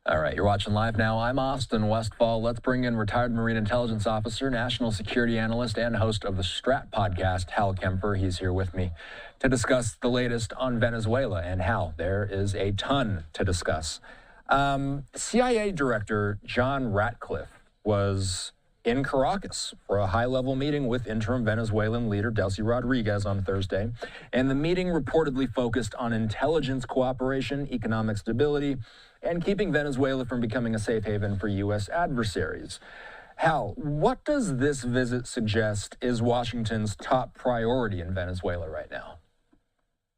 All right, you're watching Live Now. I'm Austin Westfall. Let's bring in retired Marine Intelligence Officer, national security analyst, and host of the Strat podcast, Hal Kempfer. He's here with me to discuss the latest on Venezuela. And Hal, there is a ton to discuss. CIA Director John Ratcliffe was in Caracas for a high-level meeting with interim Venezuelan leader Delcy Rodriguez on Thursday. And the meeting reportedly focused on intelligence cooperation, economic stability, and keeping Venezuela from becoming a safe haven for U.S. adversaries. Hal, what does this visit suggest is Washington's top priority in Venezuela right now?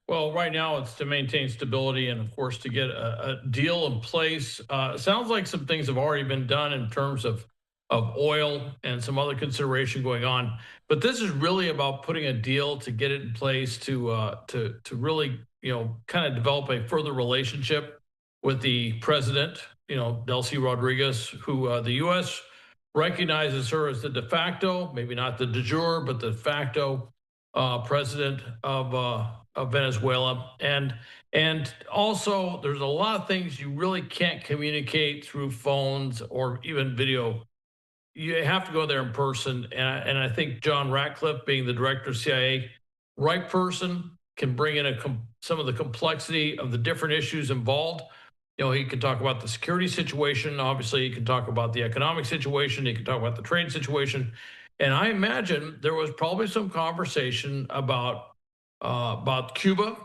Well, right now it's to maintain stability and, of course, to get a deal in place. It sounds like some things have already been done in terms of oil and some other consideration going on. But this is really about putting a deal to get it in place to really, kind of develop a further relationship with the president, Delcy Rodriguez, who the U.S. recognizes her as the de facto, maybe not the de jure, but the de facto president of Venezuela. And also, there's a lot of things you really can't communicate through phones or even video. You have to go there in person. And I think John Ratcliffe, being the director of CIA, right person, can bring in some of the complexity of the different issues involved. He can talk about the security situation. Obviously, he can talk about the economic situation. He can talk about the trade situation. And I imagine there was probably some conversation about Cuba,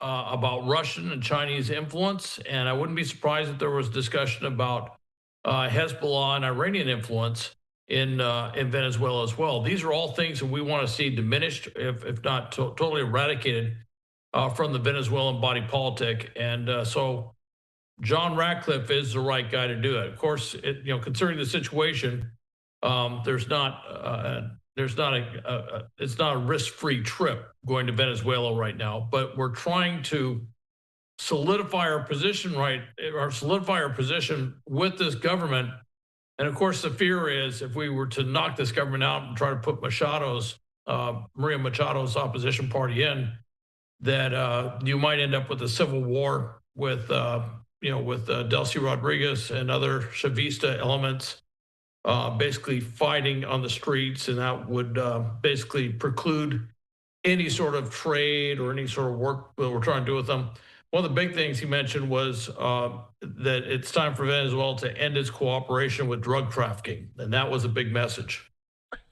about Russian and Chinese influence. And I wouldn't be surprised if there was discussion about Hezbollah and Iranian influence in Venezuela as well. These are all things that we want to see diminished, if not totally eradicated from the Venezuelan body politic. And so John Ratcliffe is the right guy to do it. Of course, considering the situation, it's not a risk-free trip going to Venezuela right now. But we're trying to solidify our position with this government. And of course, the fear is if we were to knock this government out and try to put Maria Machado's opposition party in, that you might end up with a civil war with Delcy Rodriguez and other Chavista elements basically fighting on the streets, and that would basically preclude any sort of trade or any sort of work that we're trying to do with them. One of the big things he mentioned was that it's time for Venezuela to end its cooperation with drug trafficking, and that was a big message.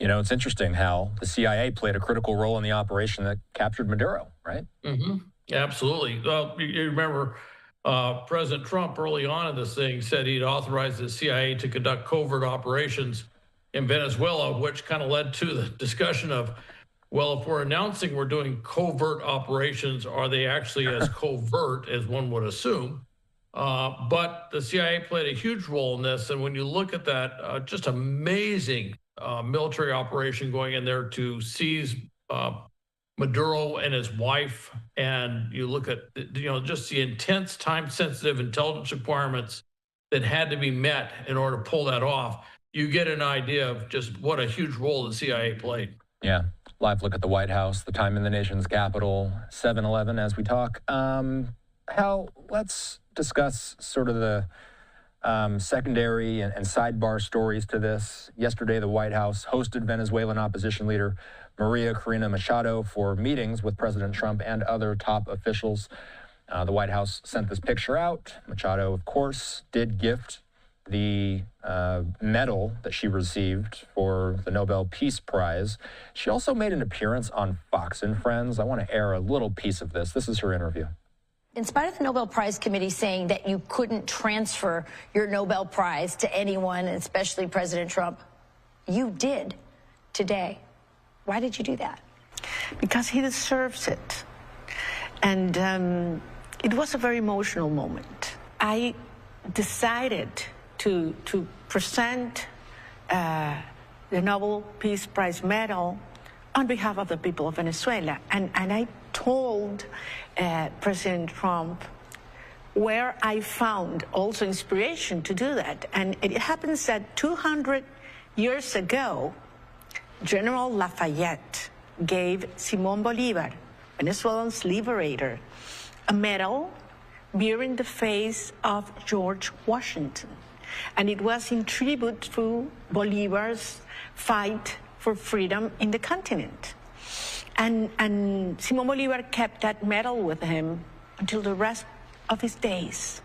It's interesting how the CIA played a critical role in the operation that captured Maduro, right? Mm-hmm. Absolutely. Well, you remember President Trump early on in this thing said he'd authorized the CIA to conduct covert operations in Venezuela, which kind of led to the discussion of, well, if we're announcing we're doing covert operations, are they actually as covert as one would assume? But the CIA played a huge role in this. And when you look at that, just amazing military operation going in there to seize Maduro and his wife, and you look at just the intense, time-sensitive intelligence requirements that had to be met in order to pull that off, you get an idea of just what a huge role the CIA played. Yeah. Live look at the White House, the time in the nation's capital, 7-11 as we talk. Hal, let's discuss sort of the secondary and sidebar stories to this. Yesterday, the White House hosted Venezuelan opposition leader Maria Corina Machado for meetings with President Trump and other top officials. The White House sent this picture out. Machado, of course, did gift the medal that she received for the Nobel Peace Prize. She also made an appearance on Fox and Friends. I want to air a little piece of this. This is her interview. In spite of the Nobel Prize Committee saying that you couldn't transfer your Nobel Prize to anyone, especially President Trump, you did today. Why did you do that? Because he deserves it. And it was a very emotional moment. I decided to present the Nobel Peace Prize medal on behalf of the people of Venezuela. And I told President Trump where I found also inspiration to do that. And it happens that 200 years ago, General Lafayette gave Simón Bolívar, Venezuela's liberator, a medal bearing the face of George Washington. And it was in tribute to Bolivar's fight for freedom in the continent. And Simón Bolívar kept that medal with him until the rest of his days.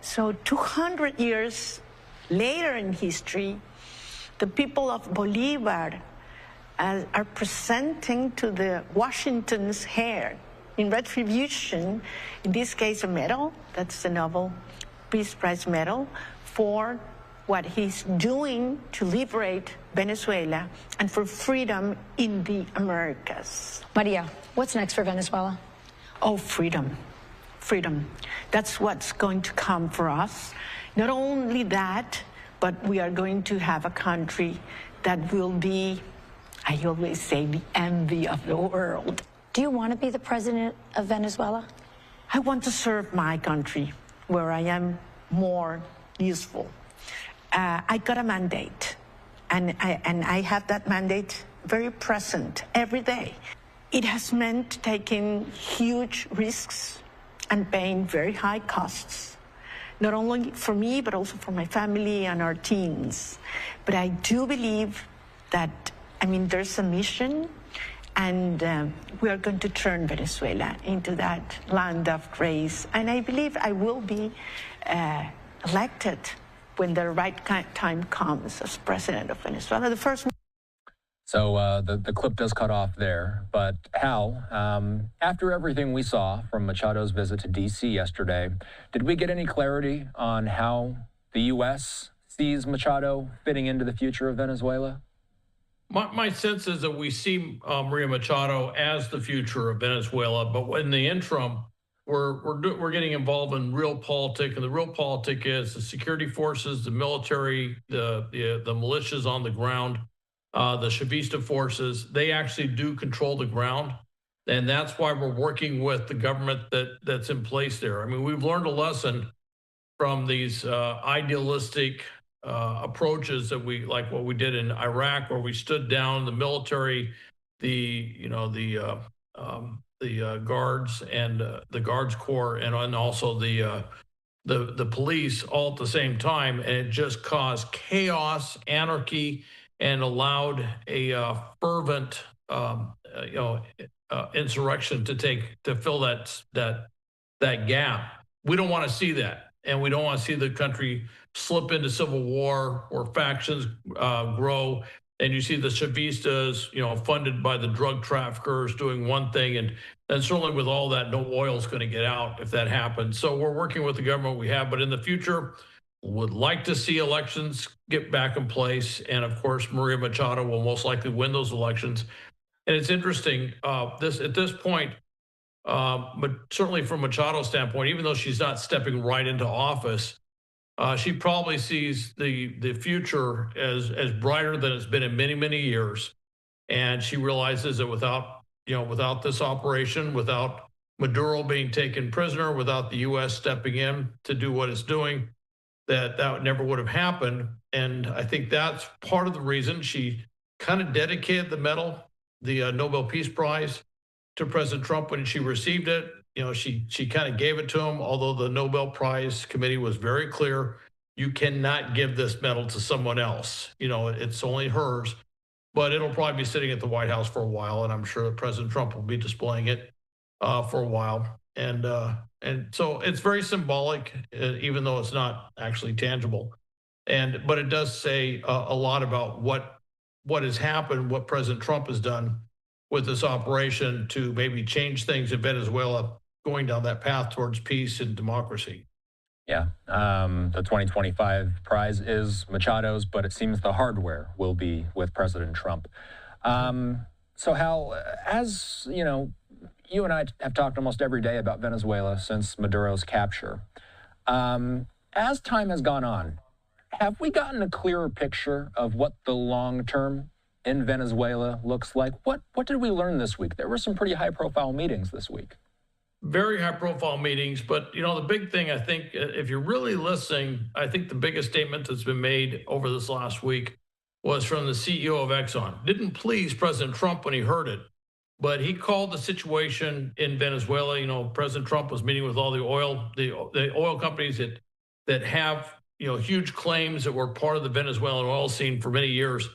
So 200 years later in history, the people of Bolivar are presenting to the Washington's heir in retribution, in this case, a medal. That's the Nobel Peace Prize medal for what he's doing to liberate Venezuela and for freedom in the Americas. Maria, what's next for Venezuela? Oh, freedom. Freedom. That's what's going to come for us. Not only that, but we are going to have a country that will be, I always say, the envy of the world. Do you want to be the president of Venezuela? I want to serve my country where I am more useful. I got a mandate, and I have that mandate very present every day. It has meant taking huge risks and paying very high costs, not only for me, but also for my family and our teams. But I do believe that, there's a mission, and we are going to turn Venezuela into that land of grace. And I believe I will be elected when the right time comes as president of Venezuela. So the clip does cut off there. But Hal, after everything we saw from Machado's visit to D.C. yesterday, did we get any clarity on how the U.S. sees Machado fitting into the future of Venezuela? My sense is that we see Maria Machado as the future of Venezuela, but in the interim, we're getting involved in real politics, and the real politic is the security forces, the military, the militias on the ground, the Chavista forces. They actually do control the ground, and that's why we're working with the government that's in place there. We've learned a lesson from these idealistic approaches that like what we did in Iraq, where we stood down the military, the guards and the guards corps, and also the police all at the same time, and it just caused chaos, anarchy, and allowed a fervent insurrection to fill that gap. We don't want to see that, and we don't want to see the country slip into civil war or factions grow. And you see the Chavistas, funded by the drug traffickers doing one thing, and certainly with all that, no oil is going to get out if that happens. So we're working with the government we have, but in the future, would like to see elections get back in place. And of course, Maria Machado will most likely win those elections. And it's interesting, at this point, but certainly from Machado's standpoint, even though she's not stepping right into office, she probably sees the future as brighter than it's been in many, many years. And she realizes that without this operation, without Maduro being taken prisoner, without the U.S. stepping in to do what it's doing, that never would have happened. And I think that's part of the reason she kind of dedicated the medal, the Nobel Peace Prize, to President Trump when she received it. She kind of gave it to him, although the Nobel Prize Committee was very clear, you cannot give this medal to someone else. It's only hers, but it'll probably be sitting at the White House for a while, and I'm sure that President Trump will be displaying it for a while. And so it's very symbolic, even though it's not actually tangible. But it does say a lot about what has happened, what President Trump has done with this operation to maybe change things in Venezuela, going down that path towards peace and democracy. Yeah, the 2025 prize is Machado's, but it seems the hardware will be with President Trump. So Hal, as you and I have talked almost every day about Venezuela since Maduro's capture. As time has gone on, have we gotten a clearer picture of what the long term in Venezuela looks like? What did we learn this week? There were some pretty high-profile meetings this week. Very high-profile meetings, but the big thing, I think, if you're really listening, I think the biggest statement that's been made over this last week was from the CEO of Exxon. Didn't please President Trump when he heard it, but he called the situation in Venezuela. You know, President Trump was meeting with all the oil companies that have, you know, huge claims that were part of the Venezuelan oil scene for many years.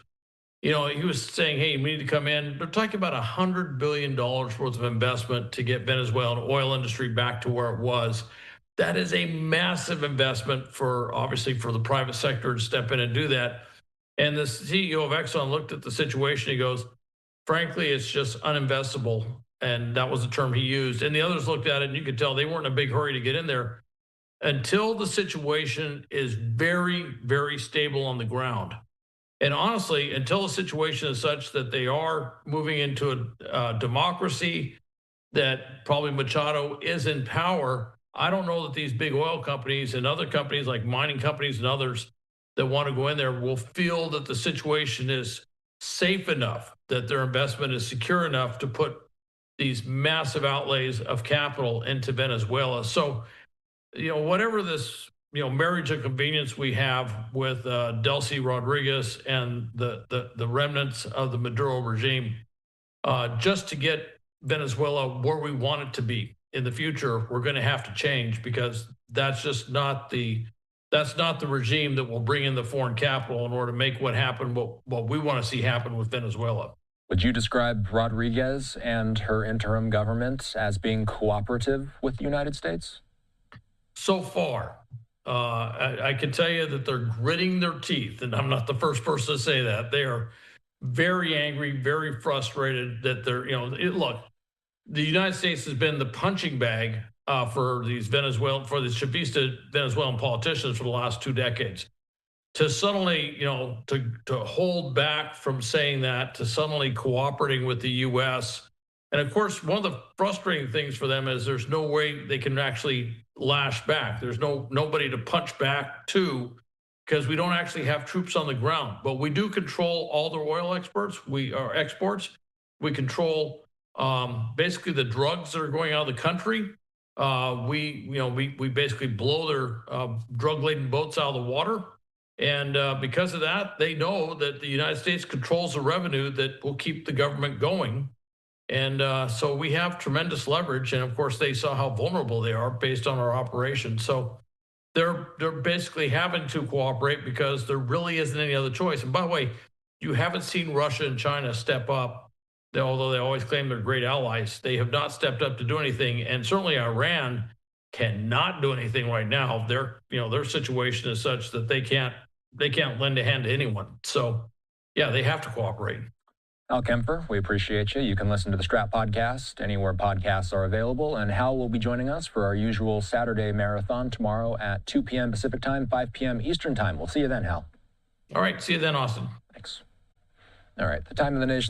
You know, he was saying, hey, we need to come in. They're talking about $100 billion worth of investment to get Venezuelan oil industry back to where it was. That is a massive investment for, obviously, for the private sector to step in and do that. And the CEO of Exxon looked at the situation. He goes, frankly, it's just uninvestable. And that was the term he used. And the others looked at it, and you could tell they weren't in a big hurry to get in there until the situation is very, very stable on the ground. And honestly, until the situation is such that they are moving into a democracy, that probably Machado is in power, I don't know that these big oil companies and other companies like mining companies and others that want to go in there will feel that the situation is safe enough, that their investment is secure enough to put these massive outlays of capital into Venezuela. So, you know, whatever this, you know, marriage of convenience we have with Delcy Rodriguez and the remnants of the Maduro regime, just to get Venezuela where we want it to be in the future, we're going to have to change, because that's just not the regime that will bring in the foreign capital in order to make what we want to see happen with Venezuela. Would you describe Rodriguez and her interim government as being cooperative with the United States? So far, I can tell you that they're gritting their teeth, and I'm not the first person to say that. They are very angry, very frustrated that they're, you know, look, the United States has been the punching bag for the Chavista Venezuelan politicians for the last 2 decades. To suddenly, you know, to hold back from saying that, to suddenly cooperating with the U.S. And of course, one of the frustrating things for them is there's no way they can actually lash back. There's nobody to punch back to, because we don't actually have troops on the ground. But we do control all their oil exports. We control basically the drugs that are going out of the country. We basically blow their drug-laden boats out of the water. And because of that, they know that the United States controls the revenue that will keep the government going. And so we have tremendous leverage. And of course, they saw how vulnerable they are based on our operation. So they're basically having to cooperate because there really isn't any other choice. And by the way, you haven't seen Russia and China step up. Although they always claim they're great allies, they have not stepped up to do anything. And certainly Iran cannot do anything right now. Their situation is such that they can't lend a hand to anyone. So yeah, they have to cooperate. Hal Kempfer, we appreciate you. You can listen to the Strat podcast anywhere podcasts are available. And Hal will be joining us for our usual Saturday marathon tomorrow at 2 p.m. Pacific time, 5 p.m. Eastern time. We'll see you then, Hal. All right. See you then, Austin. Thanks. All right. The time of the nation.